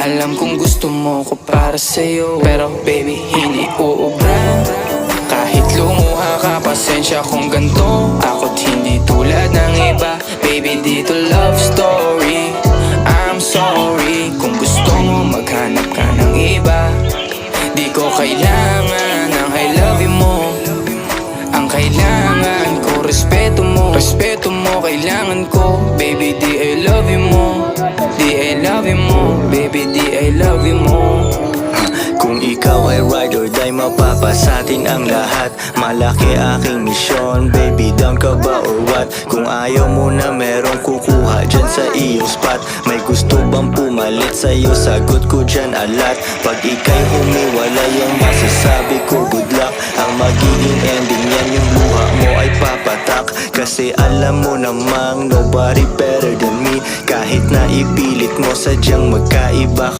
Alam kong gusto mo ko para sa'yo, pero baby hindi uubra. Kahit lumuha ka, pasensya kung ganto. Ako't hindi tulad ng iba. Baby dito love story, I'm sorry kung gusto mo maghanap ka ng iba. Di ko kailangan ng I love you mo. Ang kailangan ko respeto mo. Respeto mo kailangan ko. Baby di I love you mo. Di I love you mo. Baby di I love you mo. Kung ikaw ay ride or die, mapapasatin ang lahat. Malaki aking misyon, baby down ka ba or what? Kung ayaw mo na merong kukuha dyan sa iyong spot. May gusto bang pumalit sa'yo, sagot ko dyan alat. Pag ika'y humiwalay, ang masasabi ko good luck. Ang magiging ending yan, yung luha mo ay papatak. Kasi alam mo namang nobody better than me. Kahit na ipilit mo sadyang magkaiba.